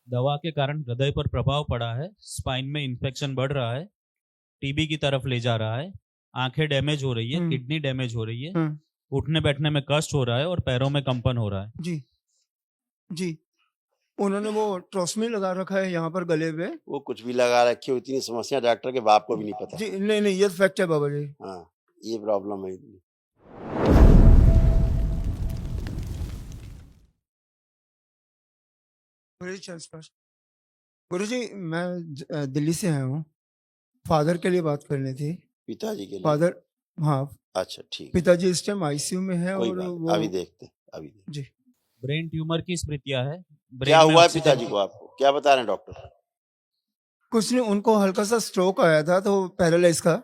दवा के कारण हृदय पर प्रभाव पड़ा है, स्पाइन में इन्फेक्शन बढ़ रहा है, टीबी की तरफ ले जा रहा है, आंखें डैमेज हो रही है, किडनी डैमेज हो रही है, उठने बैठने में कष्ट हो रहा है और पैरों में कंपन हो रहा है। जी जी। उन्होंने वो ट्रोस्मी लगा रखा है यहाँ पर गले पे। वो कुछ भी लगा रखी हो, इतनी समस्या डॉक्टर के बाप को भी नहीं पता। जी नहीं नहीं, ये फैक्ट है बाबा जी। हाँ, ये प्रॉब्लम है इतनी। गुरु जी, मैं दिल्ली से आया हूँ। फादर के लिए बात करनी थी। पिताजी के लिए? फादर, हाँ। अच्छा, ठीक। पिताजी इस टाइम आईसीयू में है कोई और बात, वो अभी देखते जी। ब्रेन ट्यूमर की स्मृतियां है। क्या ब्रेन में हुआ है ऑक्सीजन पिताजी को? आपको क्या बता रहे हैं डॉक्टर? कुछ नहीं, उनको हल्का सा स्ट्रोक आया था, तो पैरालाइज का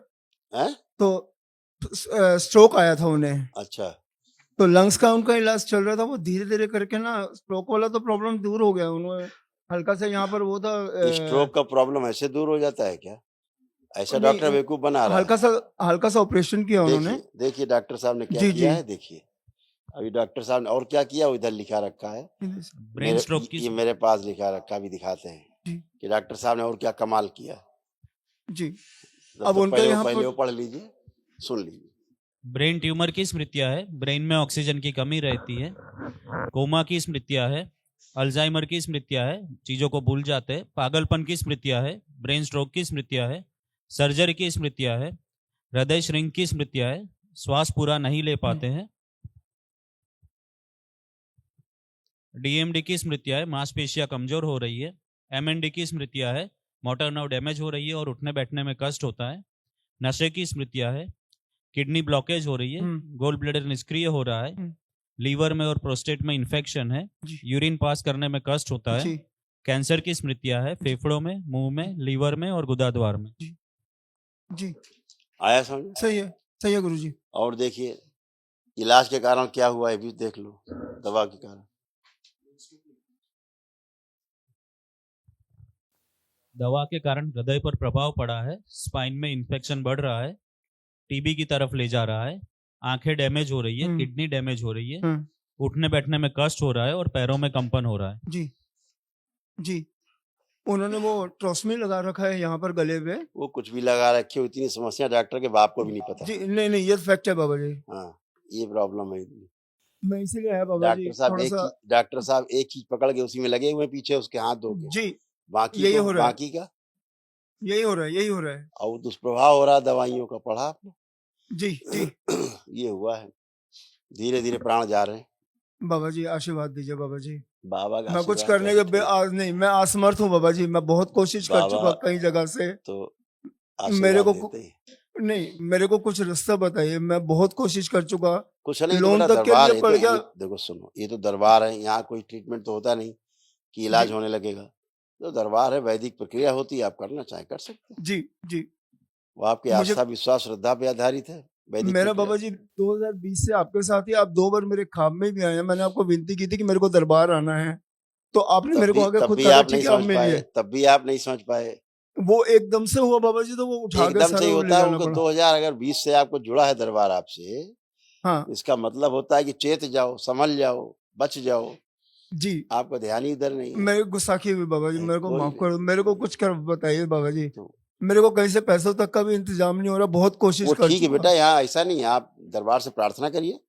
हैं? तो स्ट्रोक आया था उन्हें। अच्छा, तो लंग्स का उनका इलाज चल रहा था। वो धीरे धीरे करके ना स्ट्रोक वाला तो प्रॉब्लम दूर हो गया। उन्होंने हल्का सा यहाँ पर वो था स्ट्रोक का प्रॉब्लम ऐसे दूर हो जाता है क्या? ऐसा नहीं, डॉक्टर बेवकूफ बना रहा है। हल्का सा ऑपरेशन किया उन्होंने। देखिए डॉक्टर साहब ने क्या जी किया जी। है, देखिए। अभी डॉक्टर साहब ने और क्या किया, वो इधर लिखा रखा है। ब्रेन स्ट्रोक की ये मेरे पास लिखा रखा, अभी दिखाते हैं जी कि डॉक्टर साहब ने और क्या कमाल किया। जी। अब उनके पहले यहाँ वो पर पढ़ लीजिए, सुन लीजिए। ब्रेन ट्यूमर की स्मृतियां है। ब्रेन में ऑक्सीजन की कमी रहती है। कोमा की स्मृतियां है। अल्जाइमर की स्मृतियां है, चीजों को भूल जाते हैं। पागलपन की स्मृतियां है। ब्रेन स्ट्रोक की स्मृतियां है। सर्जरी की स्मृतियां है। हृदय श्रृंग की स्मृतियां है। श्वास पूरा नहीं ले पाते हैं। डीएमडी की स्मृतियां है, मांसपेशियां कमजोर हो रही है। एमएनडी की स्मृतियां है, मोटर नर्व डैमेज हो रही है और उठने बैठने में कष्ट होता है। नशे की स्मृतियां है, किडनी ब्लॉकेज हो रही है, गोल ब्लैडर निष्क्रिय हो रहा है, लीवर में और प्रोस्टेट में इन्फेक्शन है, यूरिन पास करने में कष्ट होता है। कैंसर की स्मृतियां है, फेफड़ों में, मुंह में, लीवर में और गुदाद्वार में। जी। आया समझ? सही है गुरुजी। और देखिए इलाज के कारण क्या हुआ है भी देख लो, दवा के कारण। दवा के कारण हृदय पर प्रभाव पड़ा है, स्पाइन में इन्फेक्शन बढ़ रहा है, टीबी की तरफ ले जा रहा है, आंखें डैमेज हो रही है, किडनी डैमेज हो रही है, उठने बैठने में कष्ट हो रहा है और पैरों में कंपन हो रहा है। जी जी। उन्होंने वो ट्रोस्मी लगा रखा है यहाँ पर गले पे। वो कुछ भी लगा रखी हो, इतनी समस्या डॉक्टर के बाप को भी नहीं पता। जी नहीं नहीं, ये फैक्ट है बाबा जी। हाँ, ये प्रॉब्लम है इतनी। मैं इसीलिए आया बाबा जी। डॉक्टर साहब एक चीज पकड़ के उसी में लगे हुए पीछे उसके हाथ धो के। जी, बाकी यही हो रहा है। बाकी का यही हो रहा है। और दुष्प्रभाव हो रहा है दवाइयों का, पढ़ा आपने? जी जी। ये हुआ है, धीरे धीरे प्राण जा रहे हैं। बाबा जी आशीर्वाद दीजिए बाबा जी। बाबा का मैं कुछ आशीर्वाद करने के आज नहीं, मैं असमर्थ हूँ बाबा जी। मैं बहुत कोशिश कर चुका कई जगह से। तो मेरे को नहीं, मेरे को कुछ रास्ता बताइए। मैं बहुत कोशिश कर चुका। कुछ नहीं, लोन तो तक के लिए पड़ गया। देखो सुनो, ये तो दरबार है, यहाँ कोई ट्रीटमेंट तो होता नहीं कि इलाज होने लगेगा। तो दरबार है, वैदिक प्रक्रिया होती है, आप करना चाहे कर सकते हैं। जी जी। वो आपके आस्था विश्वास श्रद्धा पे आधारित है। मेरा बाबा जी 2020 से आपके साथ ही, आप 2 बार मेरे ख्वाब में भी आए हैं। मैंने आपको विनती की थी कि मेरे को दरबार आना है, तो आपने मेरे को आगे खुद कहा कि आप मिलिए। तब भी आप नहीं समझ पाए। वो एकदम से हुआ बाबा जी, तो वो उठा के एकदम से ही होता है। 2020 से आपको जुड़ा है दरबार आपसे, हाँ, इसका मतलब होता है कि चेत जाओ, संभल जाओ, बच जाओ। जी, आपका ध्यान ही इधर नहीं है। मेरे गुस्साखी हुई बाबा जी, मेरे को माफ कर दो। मेरे को कुछ कर बताइए बाबा जी। मेरे को कहीं से पैसों तक का भी इंतजाम नहीं हो रहा। बहुत कोशिश कर ठीक है बेटा, यहाँ ऐसा नहीं है। आप दरबार से प्रार्थना करिए,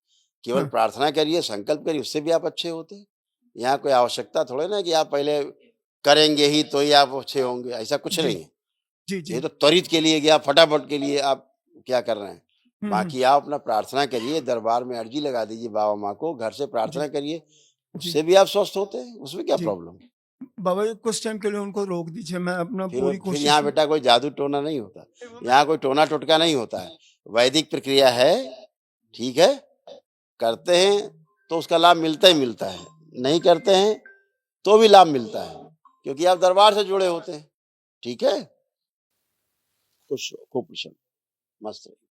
केवल प्रार्थना करिए, संकल्प करिए, उससे भी आप अच्छे होते हैं। यहाँ कोई आवश्यकता थोड़े ना कि आप पहले करेंगे ही तो ही आप अच्छे होंगे, ऐसा कुछ नहीं है। जी जी। ये तो त्वरित के लिए गया, फटाफट के लिए आप क्या कर रहे हैं। बाकी आप अपना प्रार्थना करिए, दरबार में अर्जी लगा दीजिए बाबा माँ को, घर से प्रार्थना करिए, उससे भी आप स्वस्थ होते हैं। उसमें क्या प्रॉब्लम है। बाबा जी कुछ टाइम के लिए उनको रोक दीजिए, मैं अपना पूरी कोशिश। यहाँ बेटा कोई जादू टोना नहीं होता, यहाँ कोई टोना टोटका नहीं होता है। वैदिक प्रक्रिया है, ठीक है, करते हैं तो उसका लाभ मिलता ही मिलता है, नहीं करते हैं तो भी लाभ मिलता है, क्योंकि आप दरबार से जुड़े होते हैं। ठीक है, खुश खूब प्रसन्न, मस्त रहिए।